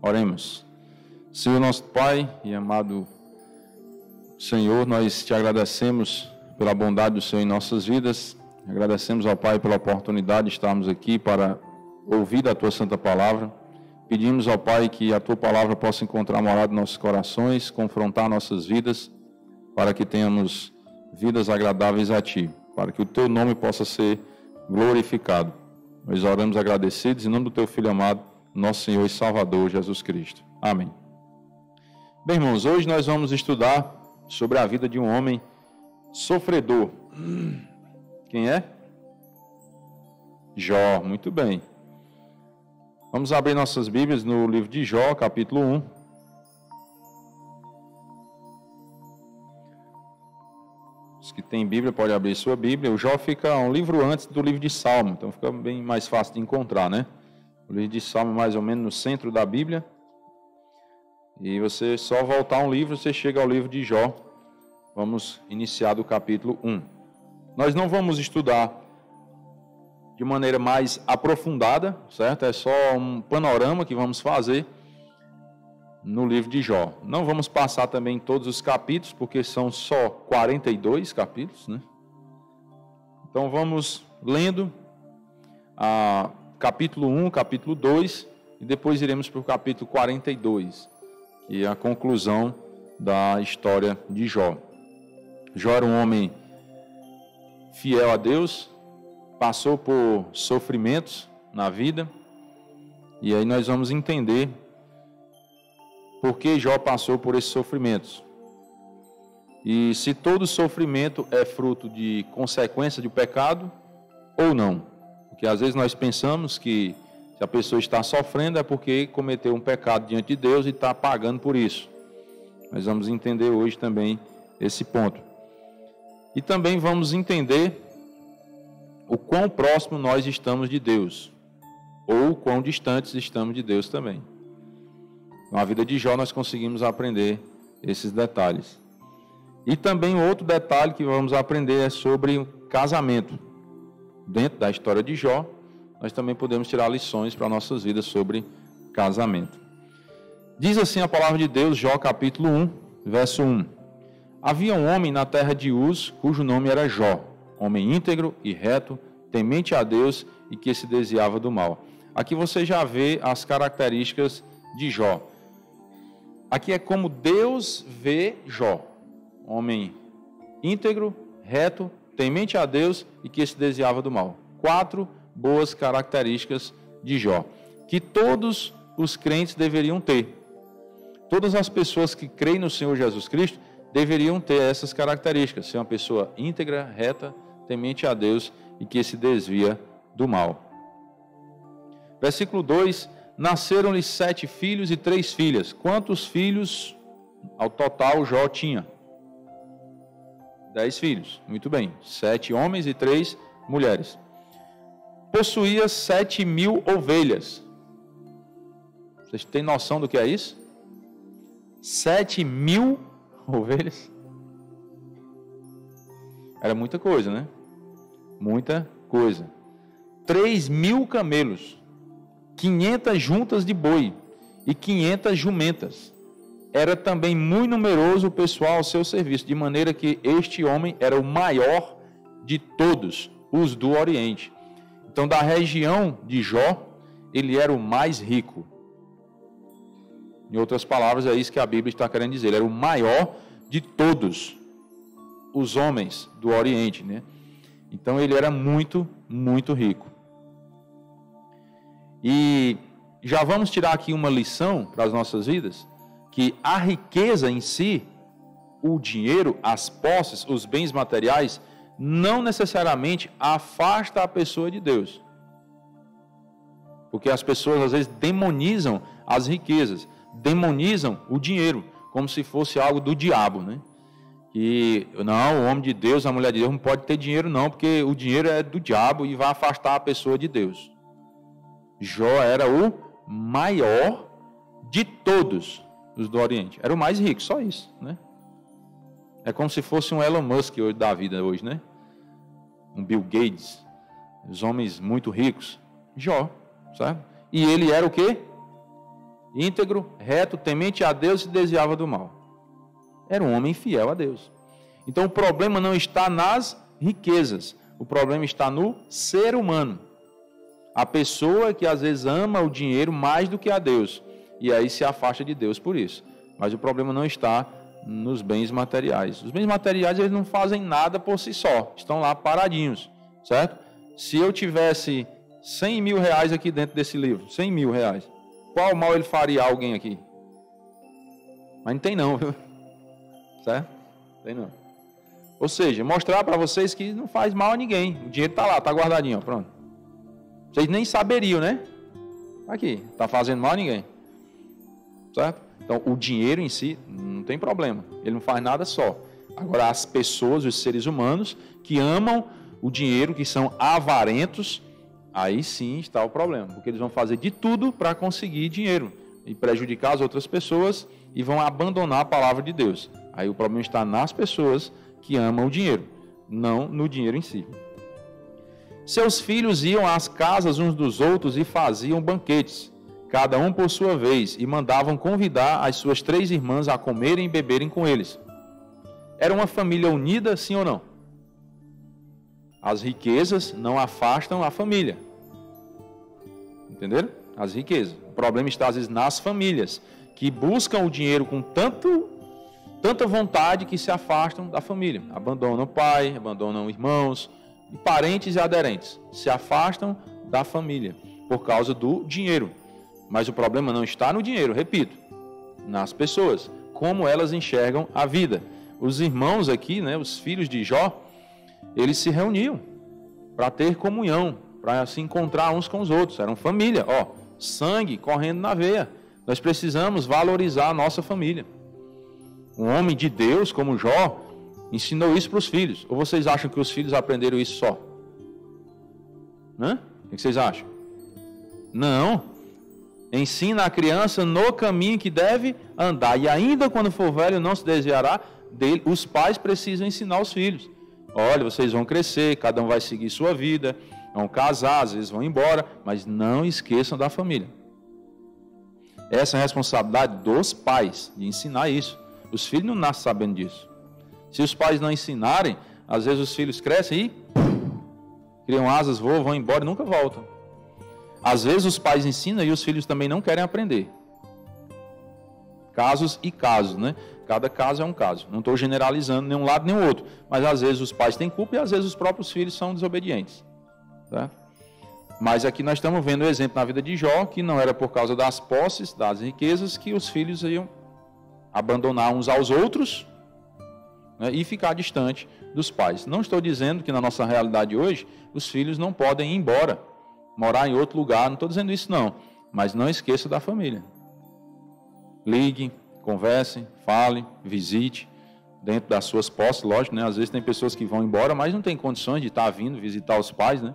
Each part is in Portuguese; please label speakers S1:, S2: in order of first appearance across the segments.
S1: Oremos. Senhor nosso Pai e amado Senhor, nós te agradecemos pela bondade do Senhor em nossas vidas. Agradecemos ao Pai pela oportunidade de estarmos aqui para ouvir a Tua Santa Palavra. Pedimos ao Pai que a Tua Palavra possa encontrar morada em nossos corações, confrontar nossas vidas, para que tenhamos vidas agradáveis a Ti, para que o Teu nome possa ser glorificado. Nós oramos agradecidos em nome do Teu Filho amado, nosso Senhor e Salvador, Jesus Cristo. Amém. Bem, irmãos, hoje nós vamos estudar sobre a vida de um homem sofredor. Quem é? Jó, muito bem. Vamos abrir nossas Bíblias no livro de Jó, capítulo 1. Os que têm Bíblia podem abrir sua Bíblia. O Jó fica um livro antes do livro de Salmo, então fica bem mais fácil de encontrar, né? O livro de Salmo é mais ou menos no centro da Bíblia. E você só voltar um livro, você chega ao livro de Jó. Vamos iniciar do capítulo 1. Nós não vamos estudar de maneira mais aprofundada, certo? É só um panorama que vamos fazer no livro de Jó. Não vamos passar também todos os capítulos, porque são só 42 capítulos, né? Então vamos lendo capítulo 1, capítulo 2, e depois iremos para o capítulo 42, que é a conclusão da história de Jó. Jó era um homem fiel a Deus, passou por sofrimentos na vida, e aí nós vamos entender por que Jó passou por esses sofrimentos. E se todo sofrimento é fruto de consequência do pecado ou não. Porque às vezes nós pensamos que se a pessoa está sofrendo é porque cometeu um pecado diante de Deus e está pagando por isso. Nós vamos entender hoje também esse ponto. E também vamos entender o quão próximo nós estamos de Deus, ou o quão distantes estamos de Deus também. Na vida de Jó nós conseguimos aprender esses detalhes. E também outro detalhe que vamos aprender é sobre o casamento. Dentro da história de Jó, nós também podemos tirar lições para nossas vidas sobre casamento. Diz assim a palavra de Deus, Jó capítulo 1, verso 1. Havia um homem na terra de Uz, cujo nome era Jó, homem íntegro e reto, temente a Deus e que se desviava do mal. Aqui você já vê as características de Jó. Aqui é como Deus vê Jó, homem íntegro, reto, temente a Deus e que se desviava do mal. 4 boas características de Jó, que todos os crentes deveriam ter. Todas as pessoas que creem no Senhor Jesus Cristo deveriam ter essas características. Ser uma pessoa íntegra, reta, temente a Deus e que se desvia do mal. Versículo 2. Nasceram-lhe 7 filhos e 3 filhas. Quantos filhos ao total Jó tinha? 10 filhos, muito bem, 7 homens e 3 mulheres. Possuía 7.000 ovelhas. Vocês têm noção do que é isso? 7.000 ovelhas? Era muita coisa, né? Muita coisa. 3.000 camelos, 500 juntas de boi e 500 jumentas. Era também muito numeroso o pessoal ao seu serviço, de maneira que este homem era o maior de todos os do Oriente. Então, da região de Jó, ele era o mais rico. Em outras palavras, é isso que a Bíblia está querendo dizer. Ele era o maior de todos os homens do Oriente, né? Então, ele era muito, muito rico. E já vamos tirar aqui uma lição para as nossas vidas, que a riqueza em si, o dinheiro, as posses, os bens materiais, não necessariamente afasta a pessoa de Deus. Porque as pessoas às vezes demonizam as riquezas, demonizam o dinheiro, como se fosse algo do diabo, né? Que não, o homem de Deus, a mulher de Deus não pode ter dinheiro não, porque o dinheiro é do diabo e vai afastar a pessoa de Deus. Jó era o maior de todos os do Oriente. Era o mais rico, só isso, né? É como se fosse um Elon Musk hoje da vida hoje, né? Um Bill Gates, os homens muito ricos. Jó, sabe? E ele era o quê? íntegro, reto, temente a Deus e desviava do mal. Era um homem fiel a Deus. Então o problema não está nas riquezas, o problema está no ser humano. A pessoa que às vezes ama o dinheiro mais do que a Deus, e aí se afasta de Deus por isso. Mas o problema não está nos bens materiais. Os bens materiais, eles não fazem nada por si só, estão lá paradinhos, certo? Se eu tivesse 100 mil reais aqui dentro desse livro, 100 mil reais, qual mal ele faria a alguém aqui? Mas não tem não, viu? Certo? Tem não. Ou seja, mostrar para vocês que não faz mal a ninguém. O dinheiro está lá, está guardadinho, ó, pronto. Vocês nem saberiam, né? Aqui, está fazendo mal a ninguém. Certo? Então, o dinheiro em si não tem problema. Ele não faz nada só. Agora, as pessoas, os seres humanos, que amam o dinheiro, que são avarentos, aí sim está o problema. Porque eles vão fazer de tudo para conseguir dinheiro e prejudicar as outras pessoas e vão abandonar a palavra de Deus. Aí o problema está nas pessoas que amam o dinheiro, não no dinheiro em si. Seus filhos iam às casas uns dos outros e faziam banquetes, cada um por sua vez, e mandavam convidar as suas 3 irmãs a comerem e beberem com eles. Era uma família unida, sim ou não? As riquezas não afastam a família. Entenderam? As riquezas. O problema está às vezes nas famílias, que buscam o dinheiro com tanta vontade que se afastam da família. Abandonam o pai, abandonam irmãos, e parentes e aderentes. Se afastam da família por causa do dinheiro. Mas o problema não está no dinheiro, repito, nas pessoas, como elas enxergam a vida. Os irmãos aqui, né, os filhos de Jó, eles se reuniam para ter comunhão, para se encontrar uns com os outros. Eram família, ó, sangue correndo na veia. Nós precisamos valorizar a nossa família. Um homem de Deus como Jó ensinou isso para os filhos. Ou vocês acham que os filhos aprenderam isso só? O que vocês acham? Não. Ensina a criança no caminho que deve andar. E ainda quando for velho não se desviará dele. Os pais precisam ensinar os filhos. Olha, vocês vão crescer, cada um vai seguir sua vida, vão casar, às vezes vão embora, mas não esqueçam da família. Essa é a responsabilidade dos pais, de ensinar isso. Os filhos não nascem sabendo disso. Se os pais não ensinarem, às vezes os filhos crescem e criam asas, vão embora e nunca voltam. Às vezes os pais ensinam e os filhos também não querem aprender. Casos e casos, né? Cada caso é um caso. Não estou generalizando nem um lado nem o outro. Mas às vezes os pais têm culpa e às vezes os próprios filhos são desobedientes. Tá? Mas aqui nós estamos vendo o exemplo na vida de Jó, que não era por causa das posses, das riquezas, que os filhos iam abandonar uns aos outros, né, e ficar distante dos pais. Não estou dizendo que na nossa realidade hoje os filhos não podem ir embora, morar em outro lugar, não estou dizendo isso não, mas não esqueça da família. Ligue, converse, fale, visite, dentro das suas posses, lógico, né? Às vezes tem pessoas que vão embora, mas não tem condições de estar vindo visitar os pais, né?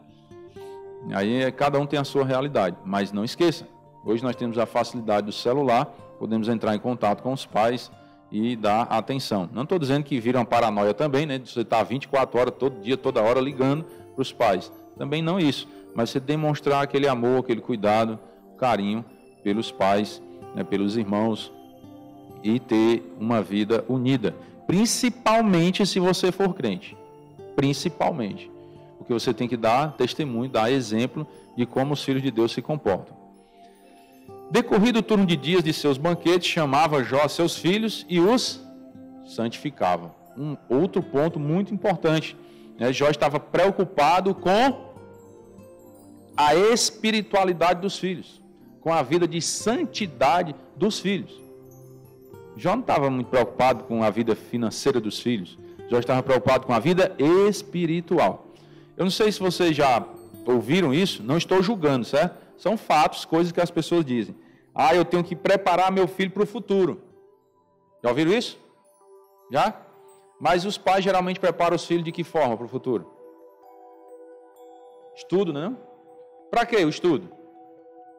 S1: Aí cada um tem a sua realidade, mas não esqueça, hoje nós temos a facilidade do celular, podemos entrar em contato com os pais e dar atenção. Não estou dizendo que vira uma paranoia também, né? De você estar 24 horas, todo dia, toda hora ligando para os pais. Também não isso, mas você demonstrar aquele amor, aquele cuidado, carinho pelos pais, né, pelos irmãos e ter uma vida unida. Principalmente se você for crente. Principalmente. Porque você tem que dar testemunho, dar exemplo de como os filhos de Deus se comportam. Decorrido o turno de dias de seus banquetes, chamava Jó seus filhos e os santificava. Um outro ponto muito importante, né? Jó estava preocupado com a espiritualidade dos filhos, com a vida de santidade dos filhos. Jó não estava muito preocupado com a vida financeira dos filhos, Jó estava preocupado com a vida espiritual. Eu não sei se vocês já ouviram isso, não estou julgando, certo? São fatos, coisas que as pessoas dizem. Ah, eu tenho que preparar meu filho para o futuro. Já ouviram isso? Já? Mas os pais geralmente preparam os filhos de que forma para o futuro? Estudo, não? Para quê o estudo?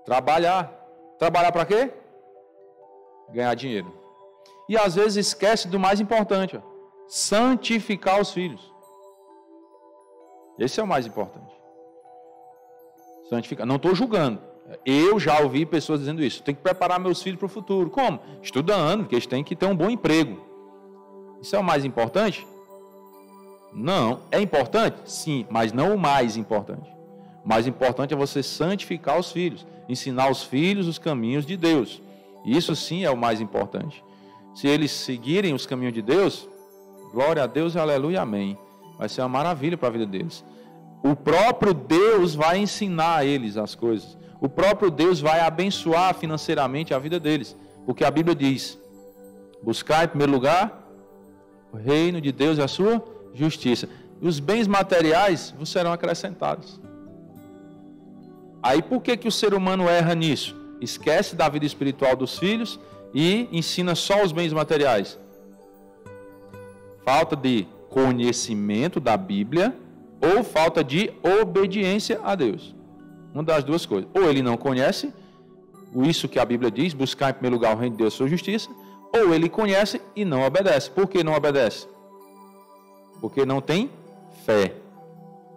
S1: Trabalhar. Trabalhar para quê? Ganhar dinheiro. E às vezes esquece do mais importante, ó, santificar os filhos. Esse é o mais importante. Santificar. Não estou julgando, Eu já ouvi pessoas dizendo isso. Tem que preparar meus filhos para o futuro. Como? Estudando, porque eles têm que ter um bom emprego. Isso é o mais importante? Não. É importante? Sim, mas não o mais importante. O mais importante é você santificar os filhos, ensinar os filhos os caminhos de Deus. Isso sim é o mais importante. Se eles seguirem os caminhos de Deus, glória a Deus, aleluia, amém. Vai ser uma maravilha para a vida deles. O próprio Deus vai ensinar a eles as coisas. O próprio Deus vai abençoar financeiramente a vida deles. Porque a Bíblia diz: buscar em primeiro lugar o reino de Deus e a sua justiça. E os bens materiais vos serão acrescentados. Aí por que o ser humano erra nisso? Esquece da vida espiritual dos filhos e ensina só os bens materiais. Falta de conhecimento da Bíblia ou falta de obediência a Deus. Uma das duas coisas. Ou ele não conhece isso que a Bíblia diz, buscar em primeiro lugar o reino de Deus e a sua justiça, ou ele conhece e não obedece. Por que não obedece? Porque não tem fé.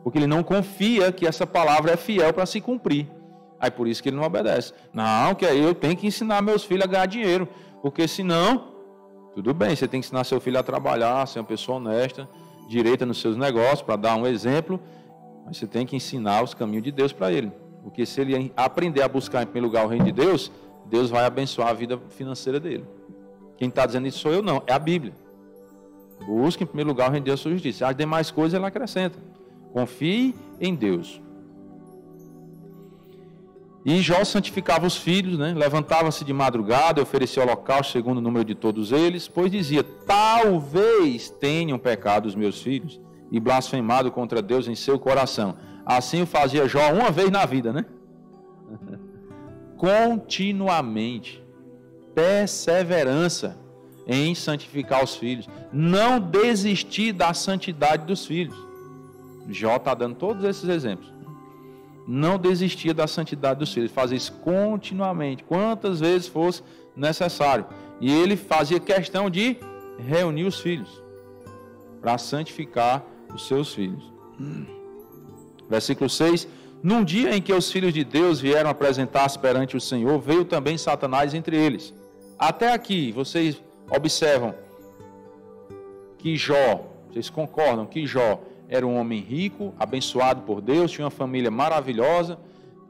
S1: Porque ele não confia que essa palavra é fiel para se cumprir. Aí por isso que ele não obedece. Não, que eu tenho que ensinar meus filhos a ganhar dinheiro. Porque senão, tudo bem, você tem que ensinar seu filho a trabalhar, ser uma pessoa honesta, direita nos seus negócios, para dar um exemplo. Mas você tem que ensinar os caminhos de Deus para ele. Porque se ele aprender a buscar em primeiro lugar o reino de Deus, Deus vai abençoar a vida financeira dele. Quem está dizendo isso sou eu não, é a Bíblia. Busque em primeiro lugar o reino de Deus e a sua justiça. As demais coisas ela acrescenta. Confie em Deus. E Jó santificava os filhos, né? Levantava-se de madrugada e oferecia holocausto segundo o número de todos eles, pois dizia: talvez tenham pecado os meus filhos e blasfemado contra Deus em seu coração. Assim o fazia Jó uma vez na vida, né? Continuamente. Perseverança em santificar os filhos. Não desistir da santidade dos filhos. Jó está dando todos esses exemplos. Não desistia da santidade dos filhos. Fazia isso continuamente, quantas vezes fosse necessário. E ele fazia questão de reunir os filhos para santificar os seus filhos. Versículo 6. Num dia em que os filhos de Deus vieram apresentar-se perante o Senhor, veio também Satanás entre eles. Até aqui, vocês observam que Jó, vocês concordam que Jó era um homem rico, abençoado por Deus, tinha uma família maravilhosa,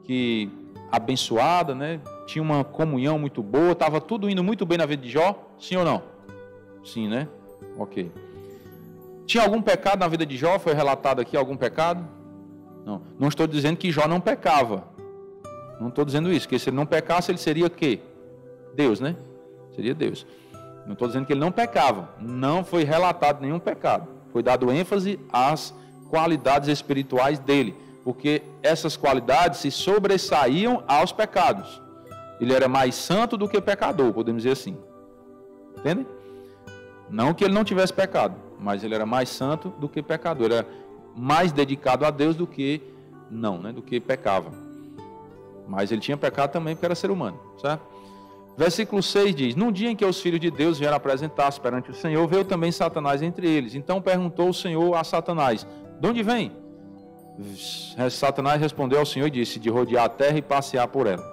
S1: que abençoada, né? Tinha uma comunhão muito boa, estava tudo indo muito bem na vida de Jó? Sim ou não? Sim, né? Ok. Tinha algum pecado na vida de Jó? Foi relatado aqui algum pecado? Não. Não estou dizendo que Jó não pecava. Não estou dizendo isso, porque se ele não pecasse, ele seria o quê? Deus, né? Seria Deus. Não estou dizendo que ele não pecava. Não foi relatado nenhum pecado. Foi dado ênfase às qualidades espirituais dele, porque essas qualidades se sobressaíam aos pecados. Ele era mais santo do que pecador, podemos dizer assim. Entendem? Não que ele não tivesse pecado, mas ele era mais santo do que pecador. Ele era mais dedicado a Deus do que do que pecava. Mas ele tinha pecado também porque era ser humano, certo? Versículo 6 diz: num dia em que os filhos de Deus vieram apresentar-se perante o Senhor, veio também Satanás entre eles. Então perguntou o Senhor a Satanás: de onde vem? Satanás respondeu ao Senhor e disse: de rodear a terra e passear por ela.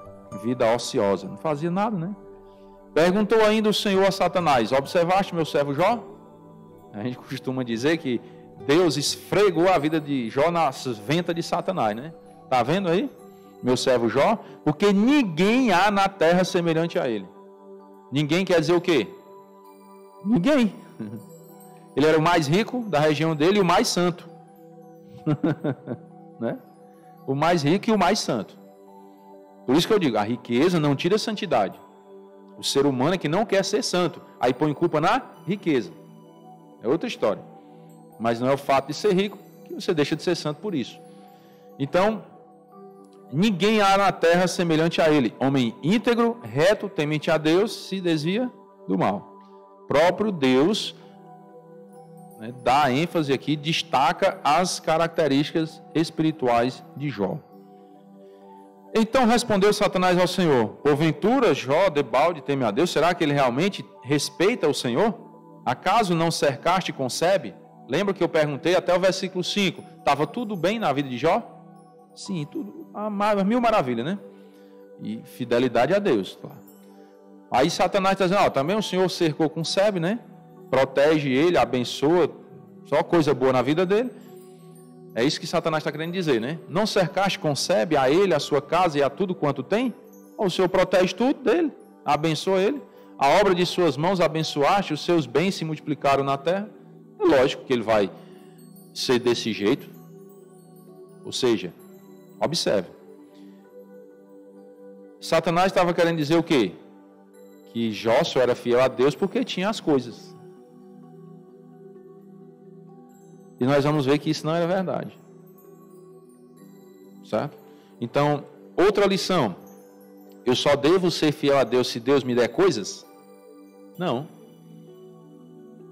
S1: Vida ociosa. Não fazia nada, né? Perguntou ainda o Senhor a Satanás: observaste meu servo Jó? A gente costuma dizer que Deus esfregou a vida de Jó nas ventas de Satanás, né? Está vendo aí? Meu servo Jó, porque ninguém há na terra semelhante a ele. Ninguém quer dizer o quê? Ninguém. Ele era o mais rico da região dele e o mais santo. Né? O mais rico e o mais santo. Por isso que eu digo, a riqueza não tira a santidade. O ser humano é que não quer ser santo, aí põe culpa na riqueza. É outra história. Mas não é o fato de ser rico que você deixa de ser santo por isso. Então, ninguém há na terra semelhante a ele. Homem íntegro, reto, temente a Deus, se desvia do mal. Próprio Deus, né, dá ênfase aqui, destaca as características espirituais de Jó. Então respondeu Satanás ao Senhor: porventura Jó debalde teme a Deus? Será que ele realmente respeita o Senhor? Acaso não cercaste e concebe? Lembra que eu perguntei até o versículo 5, estava tudo bem na vida de Jó? Sim, tudo, mil maravilhas, né? e fidelidade a Deus. Claro. Aí Satanás está dizendo, também o Senhor cercou com Sebe, né? Protege ele, abençoa, só coisa boa na vida dele. É isso que Satanás está querendo dizer, né? Não cercaste com Sebe a ele, a sua casa e a tudo quanto tem? O Senhor protege tudo dele, abençoa ele. A obra de suas mãos abençoaste, os seus bens se multiplicaram na terra. É lógico que ele vai ser desse jeito. Ou seja, observe. Satanás estava querendo dizer o quê? Que Jó só era fiel a Deus porque tinha as coisas. E nós vamos ver que isso não era verdade. Certo? Então, outra lição. Eu só devo ser fiel a Deus se Deus me der coisas? Não.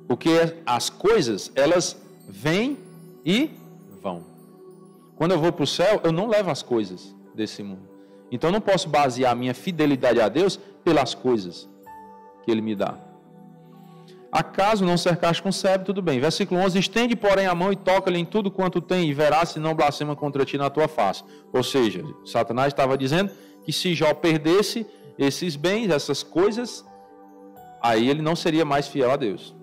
S1: Porque as coisas, elas vêm e vão. Quando eu vou para o céu, eu não levo as coisas desse mundo. Então, eu não posso basear a minha fidelidade a Deus pelas coisas que Ele me dá. Acaso não cercaste com Sebe, tudo bem. Versículo 11, estende, porém, a mão e toca-lhe em tudo quanto tem, e verás se não blasfema contra ti na tua face. Ou seja, Satanás estava dizendo que se Jó perdesse esses bens, essas coisas, aí ele não seria mais fiel a Deus.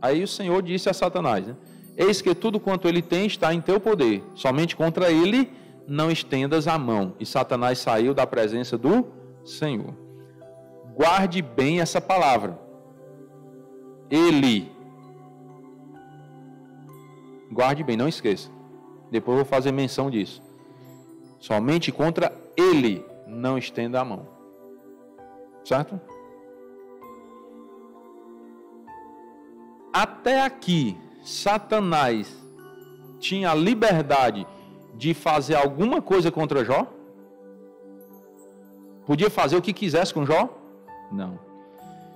S1: Aí o Senhor disse a Satanás, né? Eis que tudo quanto ele tem está em teu poder, somente contra ele não estendas a mão. E Satanás saiu da presença do Senhor. Guarde bem essa palavra. Ele. Guarde bem, não esqueça. Depois eu vou fazer menção disso. Somente contra ele não estenda a mão. Certo? Até aqui, Satanás tinha a liberdade de fazer alguma coisa contra Jó? Podia fazer o que quisesse com Jó? Não.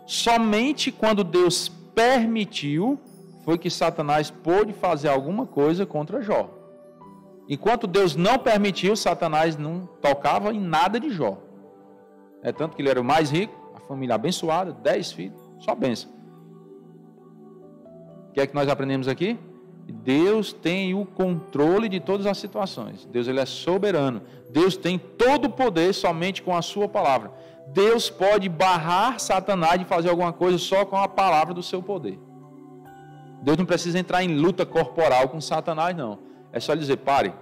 S1: Somente quando Deus permitiu, foi que Satanás pôde fazer alguma coisa contra Jó. Enquanto Deus não permitiu, Satanás não tocava em nada de Jó. É tanto que ele era o mais rico, a família abençoada, 10 filhos, só bênção. O que é que nós aprendemos aqui? Deus tem o controle de todas as situações. Deus ele é soberano. Deus tem todo o poder somente com a sua palavra. Deus pode barrar Satanás de fazer alguma coisa só com a palavra do seu poder. Deus não precisa entrar em luta corporal com Satanás, não. É só dizer, pare.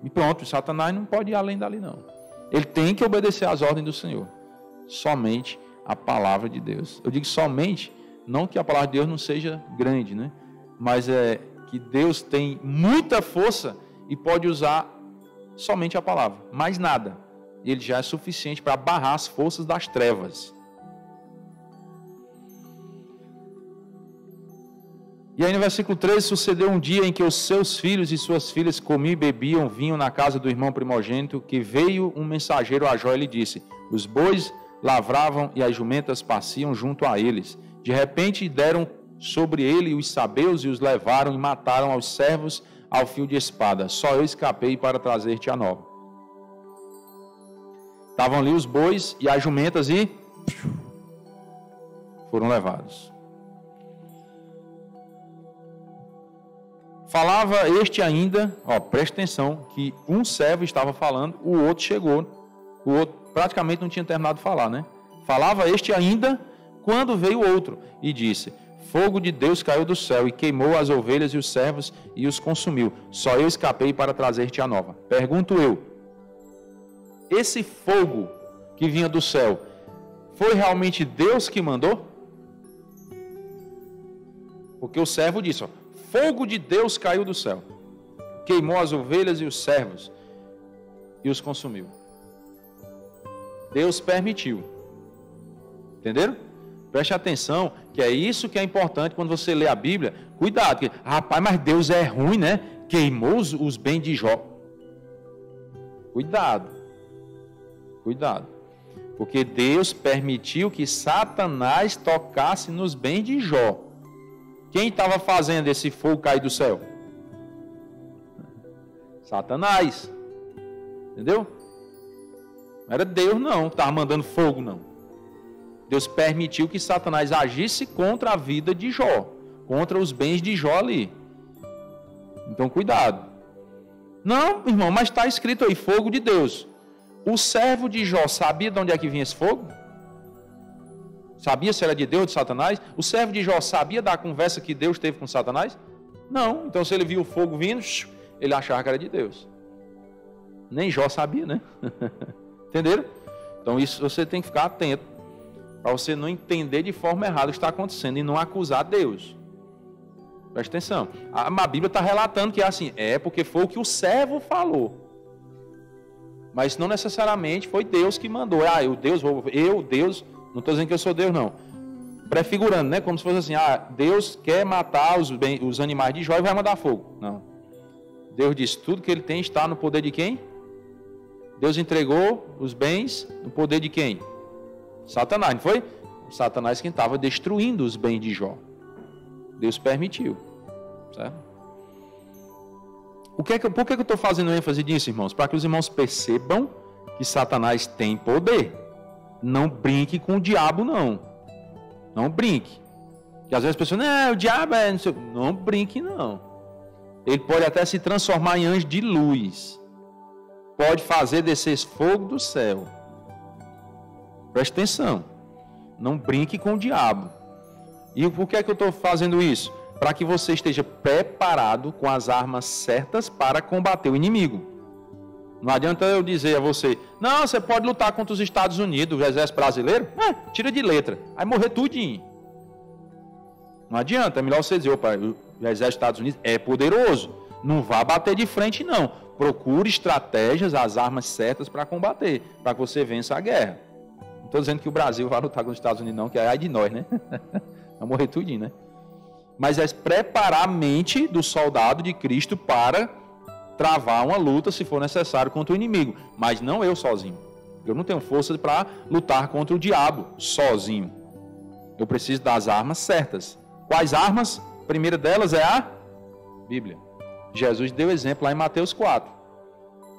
S1: E pronto, Satanás não pode ir além dali, não. Ele tem que obedecer às ordens do Senhor. Somente a palavra de Deus. Eu digo somente, não que a palavra de Deus não seja grande, né? Mas é que Deus tem muita força e pode usar somente a palavra, mais nada. Ele já é suficiente para barrar as forças das trevas. E aí no versículo 13, sucedeu um dia em que os seus filhos e suas filhas comiam e bebiam vinho na casa do irmão primogênito, que veio um mensageiro a Jó e lhe disse, os bois lavravam e as jumentas pasciam junto a eles. De repente deram sobre ele os sabeus e os levaram e mataram aos servos ao fio de espada. Só eu escapei para trazer-te a nova. Estavam ali os bois e as jumentas e foram levados. Falava este ainda, preste atenção, que um servo estava falando, o outro chegou, o outro praticamente não tinha terminado de falar, né? Falava este ainda, quando veio o outro, e disse, fogo de Deus caiu do céu e queimou as ovelhas e os servos e os consumiu. Só eu escapei para trazer-te a nova. Pergunto eu, esse fogo que vinha do céu, foi realmente Deus que mandou? Porque o servo disse, fogo de Deus caiu do céu, queimou as ovelhas e os servos e os consumiu. Deus permitiu. Entenderam? Preste atenção, que é isso que é importante quando você lê a Bíblia. Cuidado, porque, rapaz, mas Deus é ruim, né? Queimou os bens de Jó. Cuidado. Cuidado. Porque Deus permitiu que Satanás tocasse nos bens de Jó. Quem estava fazendo esse fogo cair do céu? Satanás. Entendeu? Não era Deus não, que estava mandando fogo não. Deus permitiu que Satanás agisse contra a vida de Jó, contra os bens de Jó ali. Então cuidado. Não, irmão, mas está escrito aí, fogo de Deus. O servo de Jó sabia de onde é que vinha esse fogo? Sabia se era de Deus ou de Satanás? O servo de Jó sabia da conversa que Deus teve com Satanás? Não. Então, se ele viu o fogo vindo, ele achava que era de Deus. Nem Jó sabia, né? Entenderam? Então, isso você tem que ficar atento, para você não entender de forma errada o que está acontecendo e não acusar Deus. Preste atenção. A Bíblia está relatando que é assim, porque foi o que o servo falou. Mas não necessariamente foi Deus que mandou. Deus, não estou dizendo que eu sou Deus, não. Prefigurando, né? Como se fosse assim, Deus quer matar os animais de Jó e vai mandar fogo. Não. Deus disse, tudo que ele tem está no poder de quem? Deus entregou os bens no poder de quem? Satanás, não foi? Satanás quem estava destruindo os bens de Jó. Deus permitiu. Certo? Por que eu estou fazendo ênfase nisso, irmãos? Para que os irmãos percebam que Satanás tem poder. Não brinque com o diabo, não. Não brinque. Porque às vezes as pessoas, o diabo é... Não brinque, não. Ele pode até se transformar em anjo de luz. Pode fazer descer fogo do céu. Preste atenção. Não brinque com o diabo. E por que eu estou fazendo isso? Para que você esteja preparado com as armas certas para combater o inimigo. Não adianta eu dizer a você, não, você pode lutar contra os Estados Unidos, o exército brasileiro, tira de letra, vai morrer tudinho. Não adianta, é melhor você dizer, o exército dos Estados Unidos é poderoso, não vá bater de frente não, procure estratégias, as armas certas para combater, para que você vença a guerra. Não estou dizendo que o Brasil vai lutar contra os Estados Unidos não, que é ai de nós, né? Vai morrer tudinho, né? Mas é preparar a mente do soldado de Cristo para travar uma luta, se for necessário, contra o inimigo. Mas não eu sozinho. Eu não tenho força para lutar contra o diabo sozinho. Eu preciso das armas certas. Quais armas? A primeira delas é a Bíblia. Jesus deu exemplo lá em Mateus 4.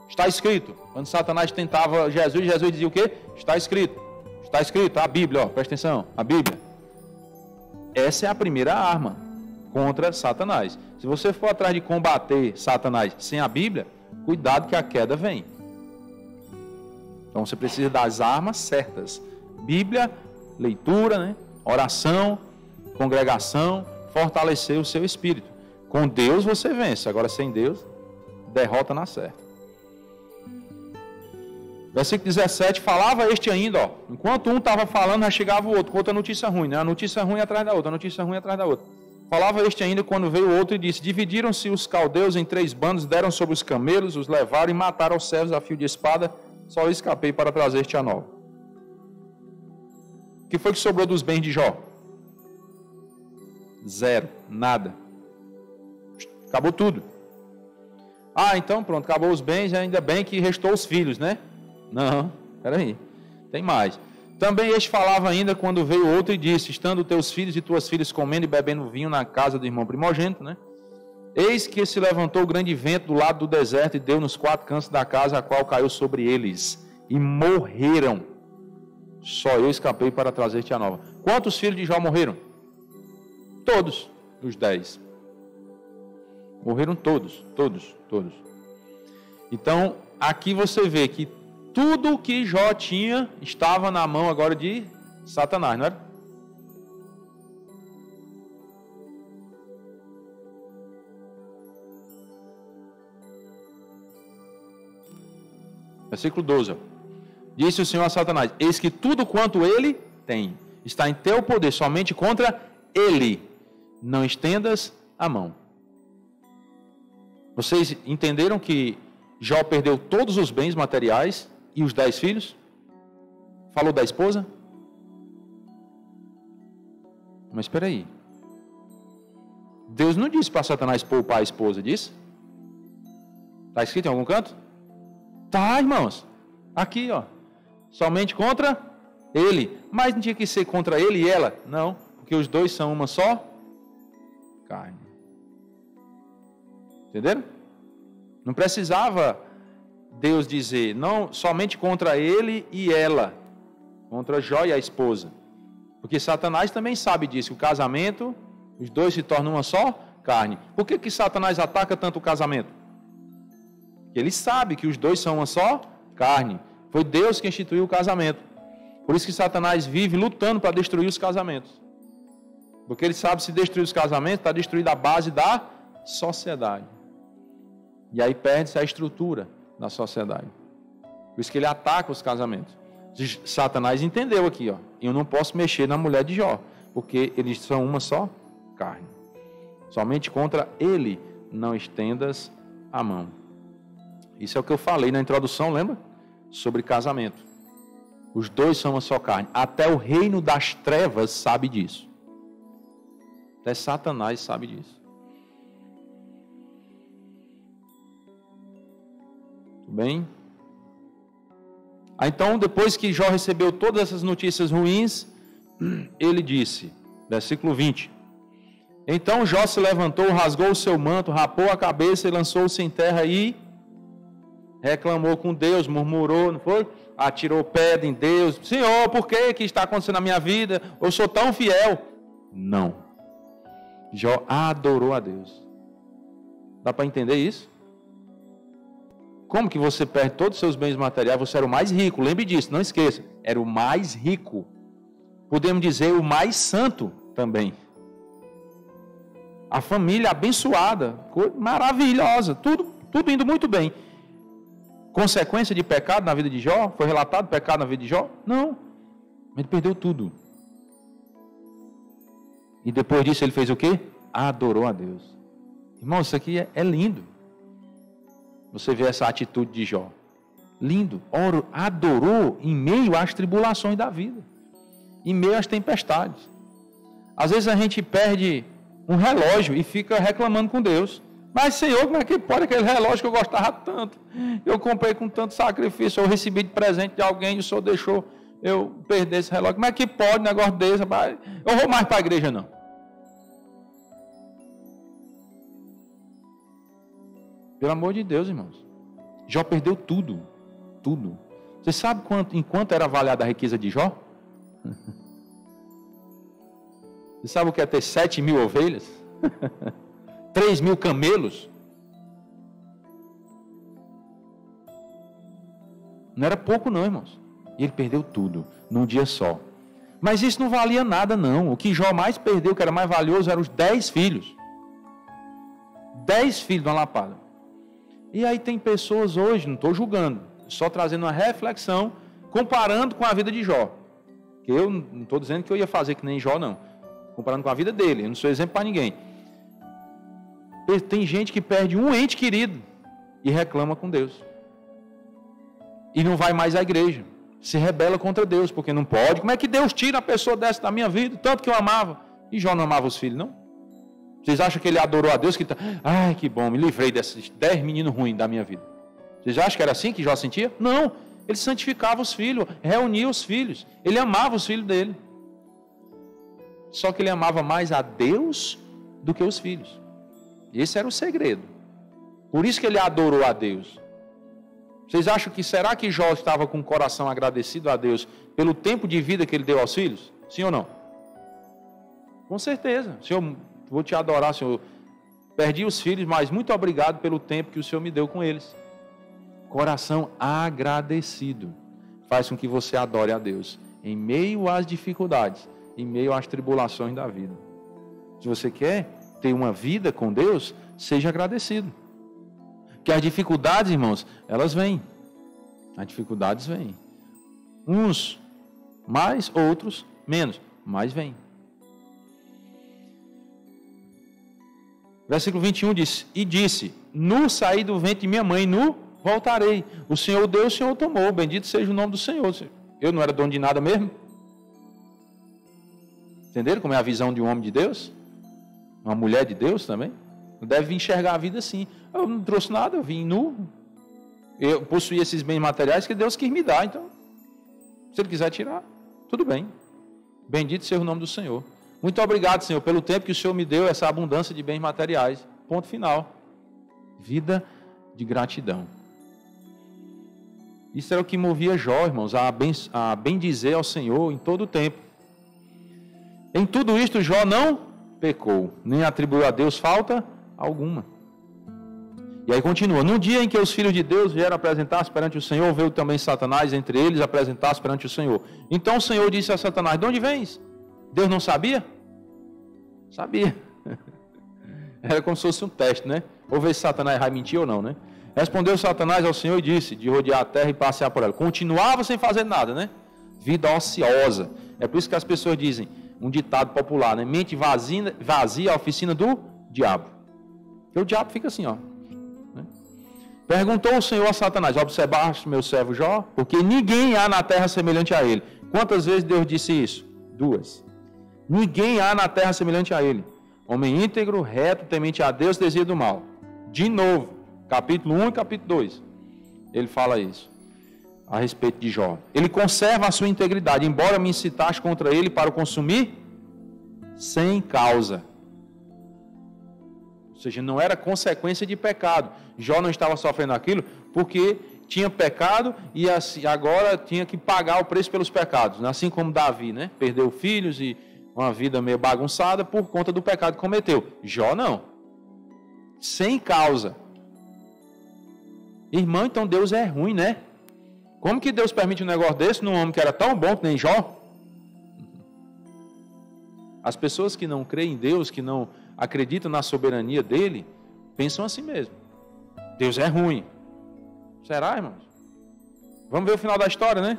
S1: Está escrito. Quando Satanás tentava Jesus dizia o quê? Está escrito. Está escrito. A Bíblia, presta atenção. A Bíblia. Essa é a primeira arma contra Satanás. Se você for atrás de combater Satanás sem a Bíblia, cuidado que a queda vem. Então você precisa das armas certas. Bíblia, leitura, né? Oração, congregação, fortalecer o seu espírito. Com Deus você vence, agora sem Deus, derrota na certa. Versículo 17, falava este ainda, enquanto um estava falando, já chegava o outro, com outra notícia ruim, né? A notícia ruim atrás da outra, a notícia ruim atrás da outra. Falava este ainda quando veio o outro e disse, dividiram-se os caldeus em 3 bandos, deram sobre os camelos, os levaram e mataram os servos a fio de espada, só eu escapei para trazer este a nova. O que foi que sobrou dos bens de Jó? 0, nada. Acabou tudo. Então pronto, acabou os bens, ainda bem que restou os filhos, né? Não, peraí, tem mais. Também este falava ainda quando veio outro e disse, estando teus filhos e tuas filhas comendo e bebendo vinho na casa do irmão primogênito, né? Eis que se levantou grande vento do lado do deserto e deu nos 4 cantos da casa, a qual caiu sobre eles, e morreram. Só eu escapei para trazer-te a nova. Quantos filhos de Jó morreram? Todos, os 10. Morreram todos. Então, aqui você vê que tudo que Jó tinha estava na mão agora de Satanás, não era? Versículo 12. Disse o Senhor a Satanás, eis que tudo quanto ele tem está em teu poder, somente contra ele não estendas a mão. Vocês entenderam que Jó perdeu todos os bens materiais e os 10 filhos? Falou da esposa? Mas espera aí. Deus não disse para Satanás poupar a esposa, disse? Está escrito em algum canto? Tá, irmãos. Aqui, somente contra ele. Mas não tinha que ser contra ele e ela? Não, porque os dois são uma só carne. Entenderam? Não precisava Deus dizer, não, somente contra ele e ela, contra Jó e a esposa. Porque Satanás também sabe disso, que o casamento, os dois se tornam uma só carne. Por que Satanás ataca tanto o casamento? Porque ele sabe que os dois são uma só carne. Foi Deus que instituiu o casamento. Por isso que Satanás vive lutando para destruir os casamentos. Porque ele sabe, se destruir os casamentos, está destruída a base da sociedade. E aí perde-se a estrutura da sociedade. Por isso que ele ataca os casamentos. Satanás entendeu aqui, ó. Eu não posso mexer na mulher de Jó, porque eles são uma só carne. Somente contra ele não estendas a mão. Isso é o que eu falei na introdução, lembra? Sobre casamento. Os dois são uma só carne. Até o reino das trevas sabe disso. Até Satanás sabe disso. Tudo bem? Então, depois que Jó recebeu todas essas notícias ruins, ele disse, versículo 20: Então Jó se levantou, rasgou o seu manto, rapou a cabeça e lançou-se em terra e reclamou com Deus, murmurou, não foi? Atirou pedra em Deus. Senhor, por que está acontecendo na minha vida? Eu sou tão fiel. Não. Jó adorou a Deus. Dá para entender isso? Como que você perde todos os seus bens materiais? Você era o mais rico, lembre disso, não esqueça. Era o mais rico. Podemos dizer o mais santo também. A família abençoada, maravilhosa, tudo indo muito bem. Consequência de pecado na vida de Jó? Foi relatado pecado na vida de Jó? Não. Ele perdeu tudo. E depois disso ele fez o quê? Adorou a Deus. Irmão, isso aqui é lindo. Você vê essa atitude de Jó. Lindo. Adorou em meio às tribulações da vida. Em meio às tempestades. Às vezes a gente perde um relógio e fica reclamando com Deus. Mas, Senhor, como é que pode aquele relógio que eu gostava tanto? Eu comprei com tanto sacrifício, eu recebi de presente de alguém e o Senhor deixou eu perder esse relógio. Como é que pode um negócio desse? Eu vou mais para a igreja, não. Pelo amor de Deus, irmãos. Jó perdeu tudo. Tudo. Você sabe enquanto era avaliada a riqueza de Jó? Você sabe o que é ter 7.000 ovelhas? 3.000 camelos? Não era pouco não, irmãos. E ele perdeu tudo, num dia só. Mas isso não valia nada não. O que Jó mais perdeu, que era mais valioso, eram os 10 filhos. 10 filhos de uma lapada. E aí tem pessoas hoje, não estou julgando, só trazendo uma reflexão, comparando com a vida de Jó. Que eu não estou dizendo que eu ia fazer que nem Jó, não. Comparando com a vida dele, eu não sou exemplo para ninguém. Tem gente que perde um ente querido e reclama com Deus. E não vai mais à igreja. Se rebela contra Deus, porque não pode. Como é que Deus tira a pessoa dessa da minha vida? Tanto que eu amava. E Jó não amava os filhos, não? Vocês acham que ele adorou a Deus? Ai, que bom, me livrei desses 10 meninos ruins da minha vida. Vocês acham que era assim que Jó sentia? Não. Ele santificava os filhos, reunia os filhos. Ele amava os filhos dele. Só que ele amava mais a Deus do que os filhos. Esse era o segredo. Por isso que ele adorou a Deus. Vocês acham que, será que Jó estava com o coração agradecido a Deus pelo tempo de vida que ele deu aos filhos? Sim ou não? Com certeza. Senhor, vou te adorar, Senhor. Perdi os filhos, mas muito obrigado pelo tempo que o Senhor me deu com eles. Coração agradecido faz com que você adore a Deus em meio às dificuldades, em meio às tribulações da vida. Se você quer ter uma vida com Deus, seja agradecido. Que as dificuldades, irmãos, elas vêm. As dificuldades vêm. Uns mais, outros menos, mas vêm. Versículo 21 diz: E disse: Nu saí do ventre de minha mãe, nu voltarei. O Senhor deu, o Senhor tomou. Bendito seja o nome do Senhor. Eu não era dono de nada mesmo. Entenderam como é a visão de um homem de Deus? Uma mulher de Deus também? Deve enxergar a vida assim. Eu não trouxe nada, eu vim nu. Eu possuí esses bens materiais que Deus quis me dar. Então, se Ele quiser tirar, tudo bem. Bendito seja o nome do Senhor. Muito obrigado, Senhor, pelo tempo que o Senhor me deu, essa abundância de bens materiais. Ponto final. Vida de gratidão. Isso era o que movia Jó, irmãos, a bendizer ao Senhor em todo o tempo. Em tudo isto, Jó não pecou, nem atribuiu a Deus falta alguma. E aí continua. No dia em que os filhos de Deus vieram apresentar-se perante o Senhor, veio também Satanás entre eles apresentar-se perante o Senhor. Então o Senhor disse a Satanás: de onde vens? Deus não sabia? Sabia. Era como se fosse um teste, né? Ou ver se Satanás vai mentir ou não, né? Respondeu Satanás ao Senhor e disse: de rodear a terra e passear por ela. Continuava sem fazer nada, né? Vida ociosa. É por isso que as pessoas dizem, um ditado popular, né? Mente vazia a oficina do diabo. Porque o diabo fica assim, ó. Né? Perguntou o Senhor a Satanás: observaste meu servo Jó? Porque ninguém há na terra semelhante a ele. Quantas vezes Deus disse isso? 2. Ninguém há na terra semelhante a ele. Homem íntegro, reto, temente a Deus, desvia do mal. De novo, capítulo 1 e capítulo 2. Ele fala isso a respeito de Jó. Ele conserva a sua integridade, embora me incitaste contra ele para o consumir sem causa. Ou seja, não era consequência de pecado. Jó não estava sofrendo aquilo porque tinha pecado e assim, agora tinha que pagar o preço pelos pecados. Assim como Davi, né? Perdeu filhos e uma vida meio bagunçada por conta do pecado que cometeu. Jó não. Sem causa. Irmão, então Deus é ruim, né? Como que Deus permite um negócio desse num homem que era tão bom que nem Jó? As pessoas que não creem em Deus, que não acreditam na soberania dele, pensam assim mesmo. Deus é ruim. Será, irmãos? Vamos ver o final da história, né?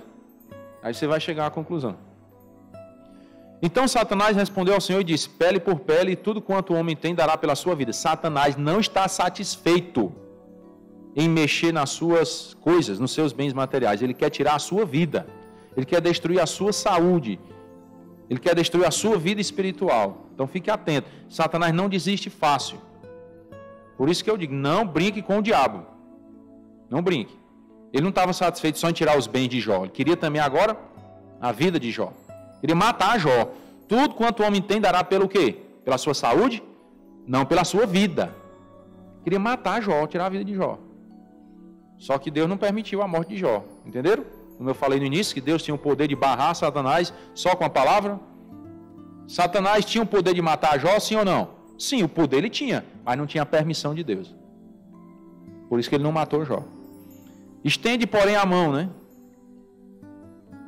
S1: Aí você vai chegar à conclusão. Então Satanás respondeu ao Senhor e disse: pele por pele, e tudo quanto o homem tem dará pela sua vida. Satanás não está satisfeito em mexer nas suas coisas, nos seus bens materiais. Ele quer tirar a sua vida. Ele quer destruir a sua saúde. Ele quer destruir a sua vida espiritual. Então fique atento. Satanás não desiste fácil. Por isso que eu digo, não brinque com o diabo. Não brinque. Ele não estava satisfeito só em tirar os bens de Jó. Ele queria também agora a vida de Jó. Queria matar Jó. Tudo quanto o homem tem dará pelo quê? Pela sua saúde? Não, pela sua vida. Queria matar Jó, tirar a vida de Jó. Só que Deus não permitiu a morte de Jó. Entenderam? Como eu falei no início, que Deus tinha o poder de barrar Satanás só com a palavra. Satanás tinha o poder de matar Jó, sim ou não? Sim, o poder ele tinha, mas não tinha a permissão de Deus. Por isso que ele não matou Jó. Estende, porém, a mão, né?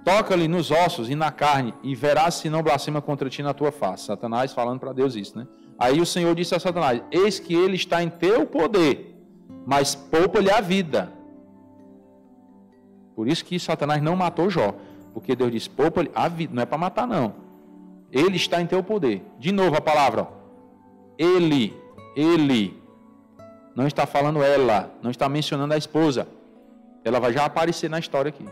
S1: Toca-lhe nos ossos e na carne, e verás se não blasfema contra ti na tua face. Satanás falando para Deus isso, né? Aí o Senhor disse a Satanás: eis que ele está em teu poder, mas poupa-lhe a vida. Por isso que Satanás não matou Jó, porque Deus disse: poupa-lhe a vida, não é para matar não. Ele está em teu poder. De novo a palavra, ó. Ele, não está falando ela, não está mencionando a esposa. Ela vai já aparecer na história aqui.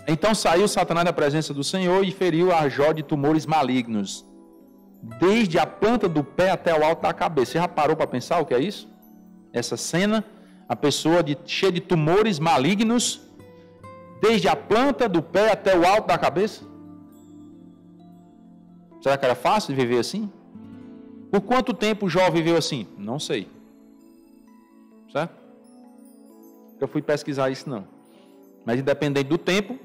S1: Então saiu Satanás da presença do Senhor e feriu a Jó de tumores malignos, desde a planta do pé até o alto da cabeça. Você já parou para pensar o que é isso? Essa cena, a pessoa cheia de tumores malignos, desde a planta do pé até o alto da cabeça. Será que era fácil de viver assim? Por quanto tempo Jó viveu assim? Não sei. Certo? Eu fui pesquisar isso não. Mas independente do tempo,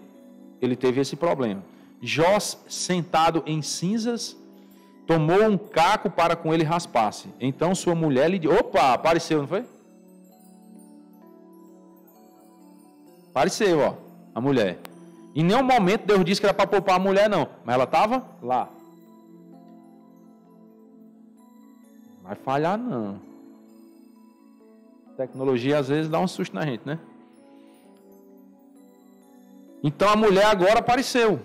S1: ele teve esse problema. Jó, sentado em cinzas, tomou um caco para com ele raspar-se. Então sua mulher lhe disse: opa, apareceu, não foi? Apareceu, ó, a mulher. Em nenhum momento Deus disse que era para poupar a mulher, não. Mas ela estava lá. Vai falhar, não. A tecnologia às vezes dá um susto na gente, né? Então a mulher agora apareceu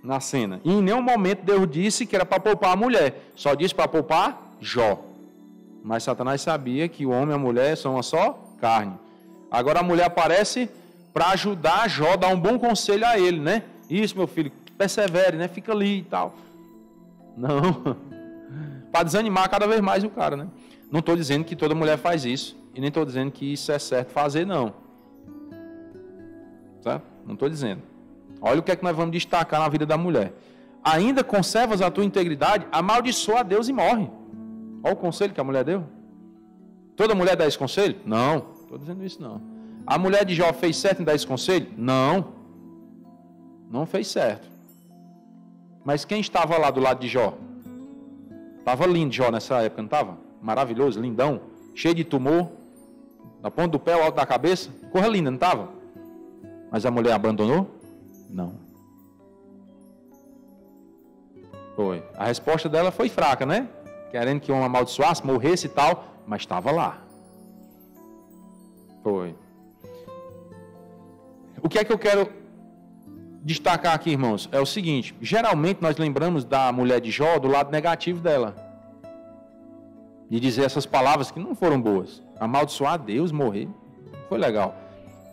S1: na cena. E em nenhum momento Deus disse que era para poupar a mulher. Só disse para poupar Jó. Mas Satanás sabia que o homem e a mulher são uma só carne. Agora a mulher aparece para ajudar Jó, dar um bom conselho a ele, né? Isso, meu filho, persevere, né? Fica ali e tal. Não. Para desanimar cada vez mais o cara, né? Não estou dizendo que toda mulher faz isso. E nem estou dizendo que isso é certo fazer, não. Certo? Não estou dizendo. Olha o que é que nós vamos destacar na vida da mulher. Ainda conservas a tua integridade, amaldiçoa a Deus e morre. Olha o conselho que a mulher deu. Toda mulher dá esse conselho? Não. Estou dizendo isso não. A mulher de Jó fez certo em dar esse conselho? Não. Não fez certo. Mas quem estava lá do lado de Jó? Estava lindo Jó nessa época, não estava? Maravilhoso, lindão. cheio de tumor, da ponta do pé ao alto da cabeça. Corra linda, não estava? Mas a mulher abandonou? Não. Foi. A resposta dela foi fraca, né? Querendo que o homem amaldiçoasse, morresse e tal, mas estava lá. Foi. O que é que eu quero destacar aqui, irmãos? É o seguinte, geralmente nós lembramos da mulher de Jó do lado negativo dela. De dizer essas palavras que não foram boas. Amaldiçoar Deus, morrer, foi legal.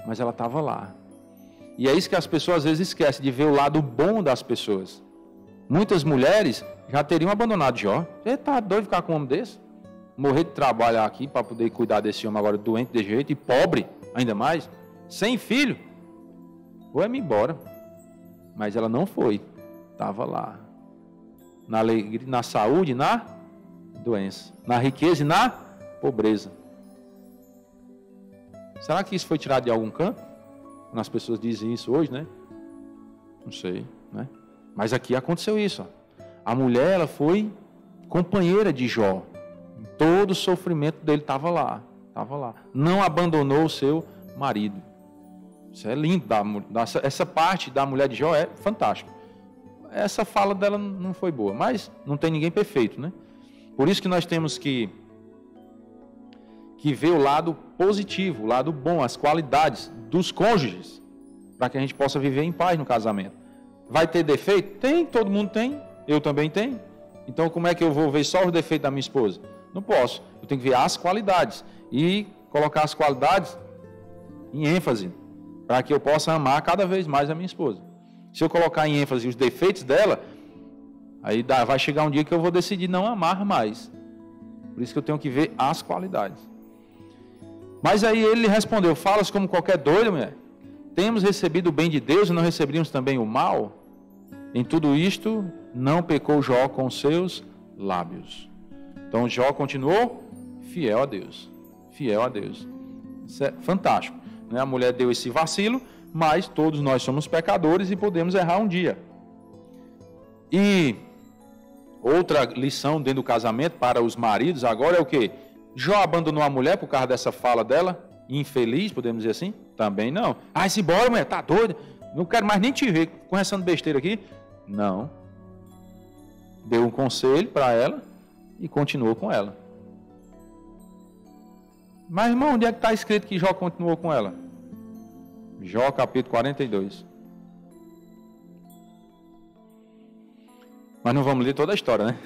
S1: Mas ela estava lá. E é isso que as pessoas às vezes esquecem, de ver o lado bom das pessoas. Muitas mulheres já teriam abandonado Jó. Você está doido de ficar com um homem desse? Morrer de trabalhar aqui para poder cuidar desse homem agora doente de jeito e pobre, ainda mais, sem filho. Vou-me embora. Mas ela não foi. Estava lá. Na alegria, na saúde e na doença. Na riqueza e na pobreza. Será que isso foi tirado de algum canto? Quando as pessoas dizem isso hoje, né? Não sei, né? Mas aqui aconteceu isso. Ó. A mulher, ela foi companheira de Jó. Todo o sofrimento dele estava lá. Estava lá. Não abandonou o seu marido. Isso é lindo. Essa parte da mulher de Jó é fantástica. Essa fala dela não foi boa. Mas não tem ninguém perfeito, né? Por isso que nós temos que ver o lado positivo, o lado bom, as qualidades dos cônjuges. Para que a gente possa viver em paz no casamento. Vai ter defeito? Tem, todo mundo tem. Eu também tenho. Então como é que eu vou ver só os defeitos da minha esposa? Não posso. Eu tenho que ver as qualidades. E colocar as qualidades em ênfase. Para que eu possa amar cada vez mais a minha esposa. Se eu colocar em ênfase os defeitos dela, aí vai chegar um dia que eu vou decidir não amar mais. Por isso que eu tenho que ver as qualidades. Mas aí ele respondeu, falas como qualquer doido, mulher. Temos recebido o bem de Deus e não receberíamos também o mal? Em tudo isto, não pecou Jó com seus lábios. Então Jó continuou fiel a Deus. Fiel a Deus. Isso é fantástico. Né? A mulher deu esse vacilo, mas todos nós somos pecadores e podemos errar um dia. E outra lição dentro do casamento para os maridos agora é o quê? Jó abandonou a mulher por causa dessa fala dela? Infeliz, podemos dizer assim? Também não. Ah, se embora, mulher, tá doida? Não quero mais nem te ver conversando besteira aqui. Não. Deu um conselho para ela e continuou com ela. Mas, irmão, onde é que está escrito que Jó continuou com ela? Jó, capítulo 42. Mas não vamos ler toda a história, né?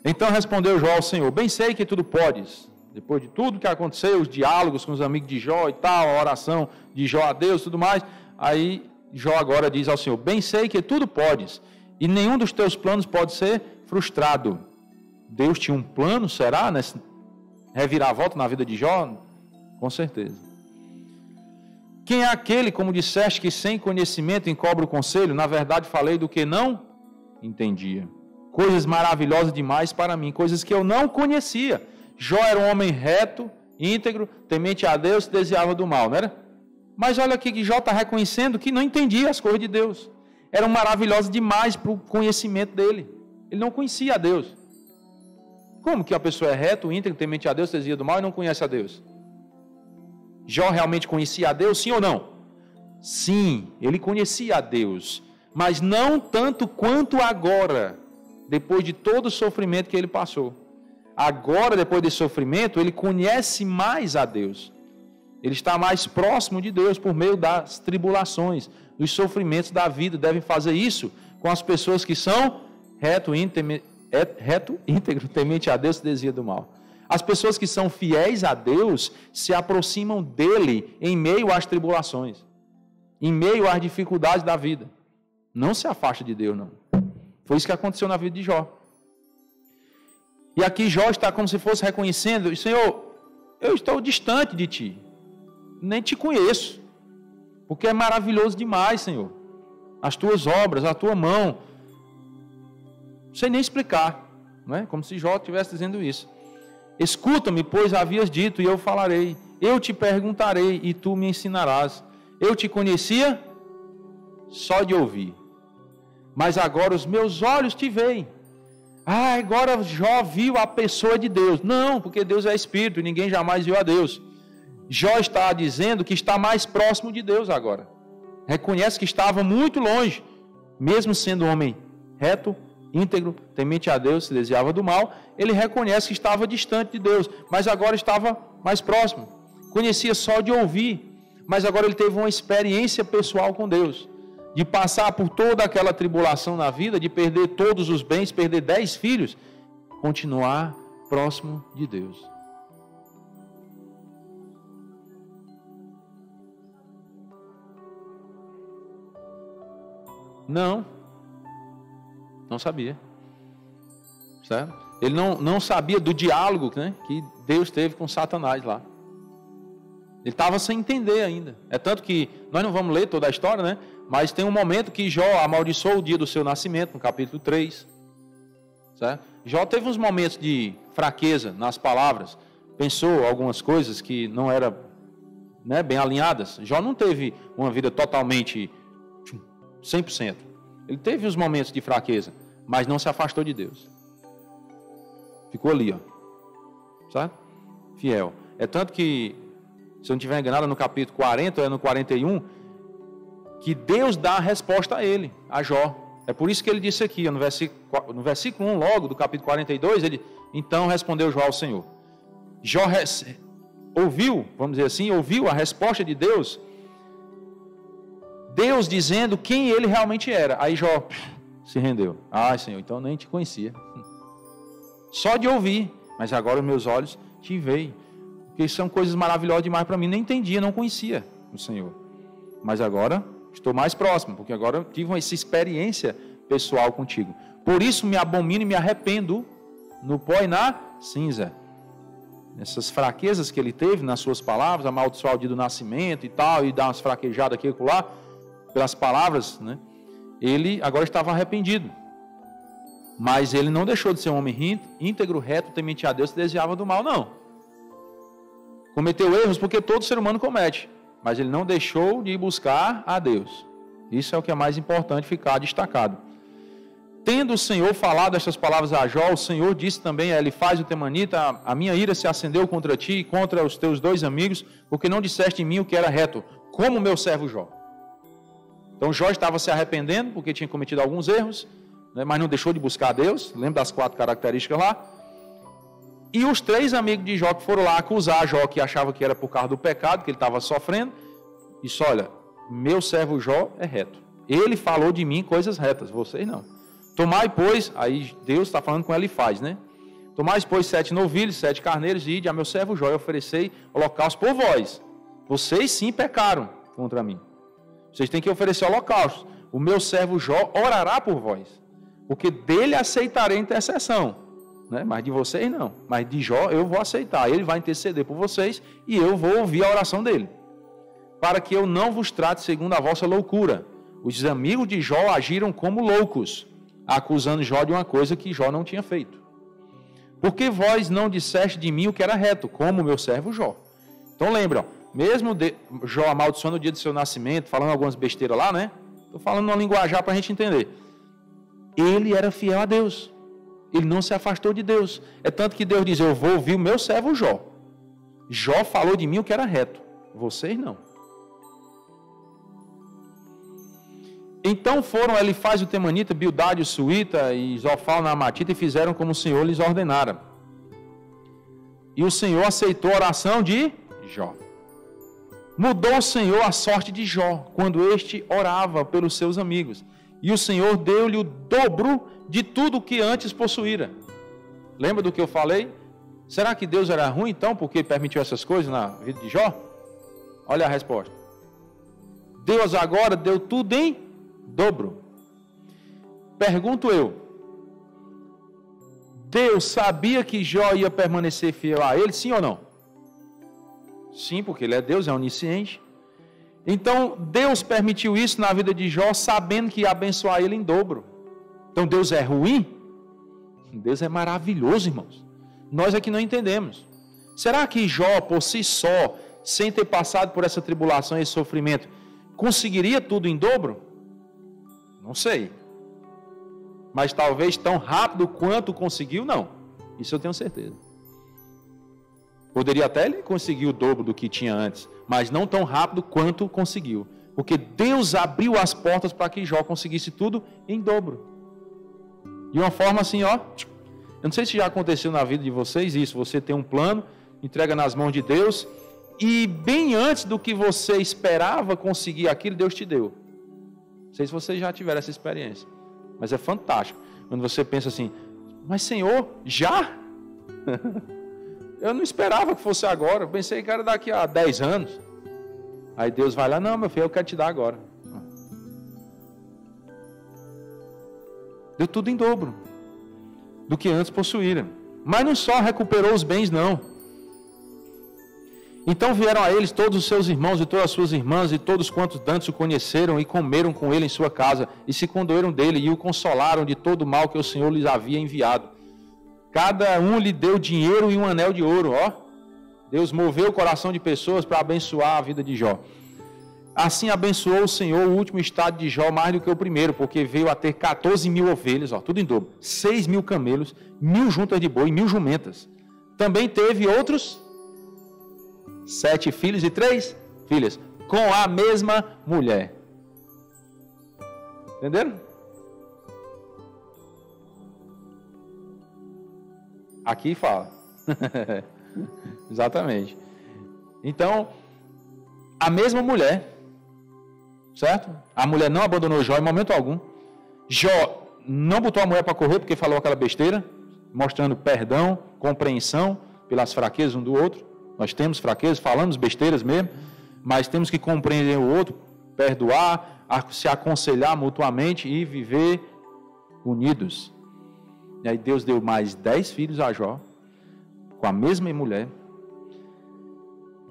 S1: Então respondeu Jó ao Senhor, bem sei que tudo podes. Depois de tudo que aconteceu, os diálogos com os amigos de Jó e tal, a oração de Jó a Deus e tudo mais, aí Jó agora diz ao Senhor, bem sei que tudo podes, e nenhum dos teus planos pode ser frustrado. Deus tinha um plano, será, nessa reviravolta na vida de Jó? Com certeza. Quem é aquele, como disseste, que sem conhecimento encobra o conselho? Na verdade falei do que não entendia. Coisas maravilhosas demais para mim, coisas que eu não conhecia. Jó era um homem reto, íntegro, temente a Deus, desviava do mal, não era? Mas olha aqui que Jó está reconhecendo que não entendia as coisas de Deus. Eram maravilhosas demais para o conhecimento dele. Ele não conhecia a Deus. Como que a pessoa é reto, íntegro, temente a Deus, desvia do mal e não conhece a Deus? Jó realmente conhecia a Deus, sim ou não? Sim, ele conhecia a Deus. Mas não tanto quanto agora, depois de todo o sofrimento que ele passou. Agora, depois desse sofrimento, ele conhece mais a Deus. Ele está mais próximo de Deus por meio das tribulações, dos sofrimentos da vida. Devem fazer isso com as pessoas que são reto, íntegro, temente a Deus, se desvia do mal. As pessoas que são fiéis a Deus se aproximam dele em meio às tribulações, em meio às dificuldades da vida. Não se afasta de Deus, não. Foi isso que aconteceu na vida de Jó. E aqui Jó está como se fosse reconhecendo, Senhor, eu estou distante de Ti, nem Te conheço, porque é maravilhoso demais, Senhor, as Tuas obras, a Tua mão, não sei nem explicar, não é? Como se Jó estivesse dizendo isso. Escuta-me, pois havias dito, e eu falarei, eu te perguntarei, e Tu me ensinarás. Eu te conhecia só de ouvir, mas agora os meus olhos te veem. Ah, agora Jó viu a pessoa de Deus. Não, porque Deus é Espírito e ninguém jamais viu a Deus. Jó está dizendo que está mais próximo de Deus agora. Reconhece que estava muito longe, mesmo sendo homem reto, íntegro, temente a Deus, se desviava do mal, ele reconhece que estava distante de Deus, mas agora estava mais próximo. Conhecia só de ouvir, mas agora ele teve uma experiência pessoal com Deus, de passar por toda aquela tribulação na vida, de perder todos os bens, perder 10 filhos, continuar próximo de Deus. Não sabia. Certo? Ele não sabia do diálogo, né, que Deus teve com Satanás lá. Ele estava sem entender ainda. É tanto que, nós não vamos ler toda a história, né? Mas tem um momento que Jó amaldiçoou o dia do seu nascimento, no capítulo 3. Certo? Jó teve uns momentos de fraqueza nas palavras. Pensou algumas coisas que não eram, né, bem alinhadas. Jó não teve uma vida totalmente 100%. Ele teve os momentos de fraqueza, mas não se afastou de Deus. Ficou ali, ó. Sabe? Fiel. É tanto que, se eu não estiver enganado, no capítulo 40, ou é no 41, que Deus dá a resposta a ele, a Jó. É por isso que ele disse aqui, no versículo 1, logo, do capítulo 42, ele, então respondeu Jó ao Senhor. Jó ouviu, vamos dizer assim, ouviu a resposta de Deus, Deus dizendo quem ele realmente era. Aí Jó se rendeu. Ah, Senhor, então nem te conhecia. Só de ouvir, mas agora os meus olhos te veem. Porque são coisas maravilhosas demais para mim. Nem entendia, não conhecia o Senhor. Mas agora estou mais próximo, porque agora eu tive essa experiência pessoal contigo. Por isso me abomino e me arrependo no pó e na cinza. Essas fraquezas que ele teve nas suas palavras, amaldiçoar o dia do nascimento e tal, e dar umas fraquejadas aqui e acolá, pelas palavras, né? Ele agora estava arrependido. Mas ele não deixou de ser um homem íntegro, reto, temente a Deus, se desviava do mal, não. Cometeu erros porque todo ser humano comete, mas ele não deixou de ir buscar a Deus. Isso é o que é mais importante ficar destacado. Tendo o Senhor falado estas palavras a Jó, o Senhor disse também a Elifaz o temanita: a minha ira se acendeu contra ti e contra os teus 2 amigos, porque não disseste em mim o que era reto, como meu servo Jó. Então Jó estava se arrependendo porque tinha cometido alguns erros, né, mas não deixou de buscar a Deus. Lembra das 4 características lá? E os 3 amigos de Jó que foram lá acusar Jó, que achava que era por causa do pecado que ele estava sofrendo, disse: olha, meu servo Jó é reto, ele falou de mim coisas retas, vocês não. Tomai, pois, aí Deus está falando com Elifaz, né? Tomai, pois, 7 novilhos, 7 carneiros, e ide a meu servo Jó e oferecei holocausto por vós. Vocês sim pecaram contra mim. Vocês têm que oferecer holocausto. O meu servo Jó orará por vós, porque dele aceitarei a intercessão, né? Mas de vocês não. Mas de Jó eu vou aceitar. Ele vai interceder por vocês e eu vou ouvir a oração dele, para que eu não vos trate segundo a vossa loucura. Os amigos de Jó agiram como loucos, acusando Jó de uma coisa que Jó não tinha feito. Porque vós não disseste de mim o que era reto, como o meu servo Jó. Então lembra, mesmo Jó amaldiçoando o dia do seu nascimento, falando algumas besteiras lá, né? Estou falando uma linguajar para a gente entender. Ele era fiel a Deus. Ele não se afastou de Deus. É tanto que Deus diz: eu vou ouvir o meu servo Jó. Jó falou de mim o que era reto. Vocês não. Então foram Elifaz o temanita, Bildade o suíta e Zofar o naamatita e fizeram como o Senhor lhes ordenara. E o Senhor aceitou a oração de Jó. Mudou o Senhor a sorte de Jó, quando este orava pelos seus amigos. E o Senhor deu-lhe o dobro de tudo que antes possuíra. Lembra do que eu falei? Será que Deus era ruim então, porque permitiu essas coisas na vida de Jó? Olha a resposta. Deus agora deu tudo em dobro. Pergunto eu: Deus sabia que Jó ia permanecer fiel a ele, sim ou não? Sim, porque ele é Deus, é onisciente. Então Deus permitiu isso na vida de Jó, sabendo que ia abençoar ele em dobro. Então Deus é ruim? Deus é maravilhoso, irmãos. Nós é que não entendemos. Será que Jó, por si só, sem ter passado por essa tribulação e esse sofrimento, conseguiria tudo em dobro? Não sei. Mas talvez tão rápido quanto conseguiu, não. Isso eu tenho certeza. Poderia até ele conseguir o dobro do que tinha antes, mas não tão rápido quanto conseguiu. Porque Deus abriu as portas para que Jó conseguisse tudo em dobro. De uma forma assim, ó. Eu não sei se já aconteceu na vida de vocês isso. Você tem um plano, entrega nas mãos de Deus, e bem antes do que você esperava conseguir aquilo, Deus te deu. Não sei se vocês já tiveram essa experiência, mas é fantástico. Quando você pensa assim, mas Senhor, já? Eu não esperava que fosse agora, eu pensei que era daqui a 10 anos. Aí Deus vai lá, não, meu filho, eu quero te dar agora. Deu tudo em dobro do que antes possuíram. Mas não só recuperou os bens, não. Então vieram a eles todos os seus irmãos e todas as suas irmãs e todos quantos dantes o conheceram e comeram com ele em sua casa e se condoeram dele e o consolaram de todo o mal que o Senhor lhes havia enviado. Cada um lhe deu dinheiro e um anel de ouro, ó. Deus moveu o coração de pessoas para abençoar a vida de Jó. Assim abençoou o Senhor o último estado de Jó mais do que o primeiro, porque veio a ter 14 mil ovelhas, ó, tudo em dobro, 6 mil camelos, 1.000 juntas de boi, 1.000 jumentas. Também teve outros 7 filhos e 3 filhas, com a mesma mulher. Entenderam? Aqui fala. Exatamente. Então, a mesma mulher, certo? A mulher não abandonou Jó em momento algum. Jó não botou a mulher para correr porque falou aquela besteira, mostrando perdão, compreensão pelas fraquezas um do outro. Nós temos fraquezas, falamos besteiras mesmo, mas temos que compreender o outro, perdoar, se aconselhar mutuamente e viver unidos. E aí Deus deu mais 10 filhos a Jó, com a mesma mulher.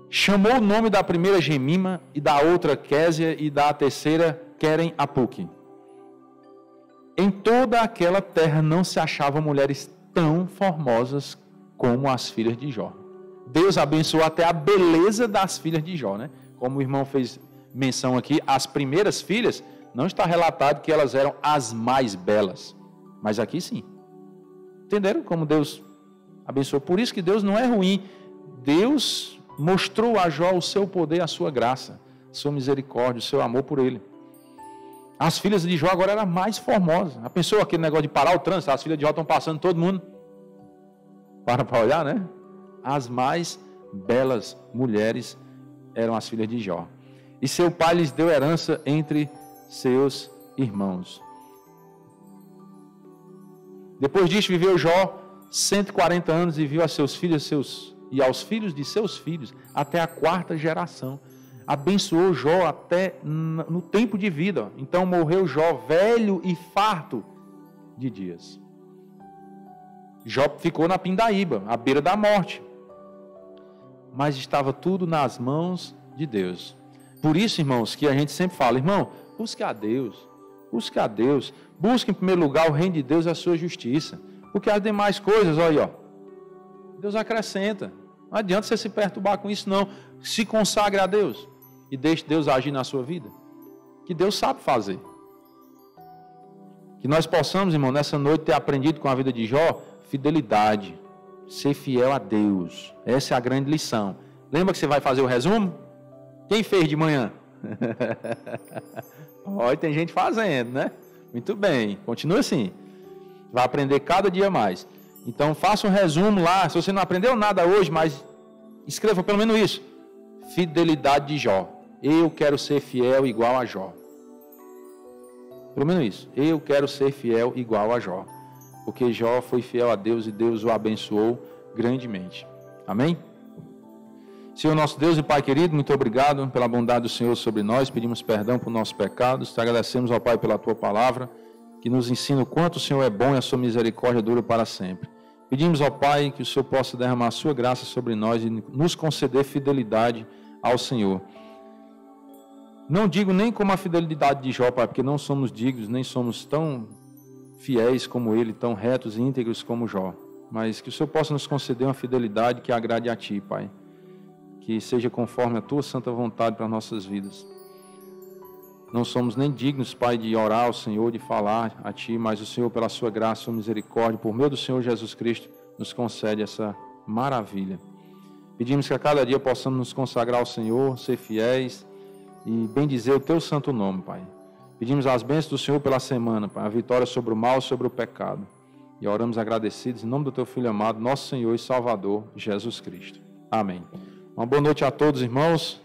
S1: Chamou o nome da primeira Gemima, e da outra Késia, e da terceira Querem Apuque. Em toda aquela terra não se achavam mulheres tão formosas como as filhas de Jó. Deus abençoou até a beleza das filhas de Jó, né? Como o irmão fez menção aqui, as primeiras filhas, não está relatado que elas eram as mais belas, mas aqui sim. Entenderam como Deus abençoou? Por isso que Deus não é ruim. Deus mostrou a Jó o seu poder, a sua graça, a sua misericórdia, o seu amor por ele. As filhas de Jó agora eram mais formosas. A pessoa, aquele negócio de parar o trânsito, as filhas de Jó estão passando, todo mundo para olhar, né? As mais belas mulheres eram as filhas de Jó. E seu pai lhes deu herança entre seus irmãos. Depois disso viveu Jó 140 anos e viu a seus filhos e aos filhos de seus filhos até a 4ª geração. Abençoou Jó até no tempo de vida. Então morreu Jó velho e farto de dias. Jó ficou na pindaíba, à beira da morte. Mas estava tudo nas mãos de Deus. Por isso, irmãos, que a gente sempre fala, irmão, busque a Deus. Busque a Deus. Busque em primeiro lugar o reino de Deus e a sua justiça. Porque as demais coisas, olha aí, ó, Deus acrescenta. Não adianta você se perturbar com isso, não. Se consagre a Deus e deixe Deus agir na sua vida. Que Deus sabe fazer. Que nós possamos, irmão, nessa noite ter aprendido com a vida de Jó, fidelidade. Ser fiel a Deus. Essa é a grande lição. Lembra que você vai fazer o resumo? Quem fez de manhã? Olha, tem gente fazendo, né? Muito bem. Continua assim. Vai aprender cada dia mais. Então, faça um resumo lá. Se você não aprendeu nada hoje, mas escreva pelo menos isso. Fidelidade de Jó. Eu quero ser fiel igual a Jó. Pelo menos isso. Eu quero ser fiel igual a Jó. Porque Jó foi fiel a Deus e Deus o abençoou grandemente. Amém? Senhor nosso Deus e Pai querido, muito obrigado pela bondade do Senhor sobre nós. Pedimos perdão por nossos pecados. Te agradecemos, ó Pai, pela Tua palavra, que nos ensina o quanto o Senhor é bom e a Sua misericórdia dura para sempre. Pedimos, ó Pai, que o Senhor possa derramar a Sua graça sobre nós e nos conceder fidelidade ao Senhor. Não digo nem como a fidelidade de Jó, Pai, porque não somos dignos, nem somos tão fiéis como ele, tão retos e íntegros como Jó. Mas que o Senhor possa nos conceder uma fidelidade que agrade a Ti, Pai. Que seja conforme a Tua santa vontade para nossas vidas. Não somos nem dignos, Pai, de orar ao Senhor, de falar a Ti, mas o Senhor, pela Sua graça, Sua misericórdia, por meio do Senhor Jesus Cristo, nos concede essa maravilha. Pedimos que a cada dia possamos nos consagrar ao Senhor, ser fiéis e bendizer o Teu santo nome, Pai. Pedimos as bênçãos do Senhor pela semana, Pai, a vitória sobre o mal, sobre o pecado. E oramos agradecidos em nome do Teu Filho amado, nosso Senhor e Salvador, Jesus Cristo. Amém. Uma boa noite a todos, irmãos.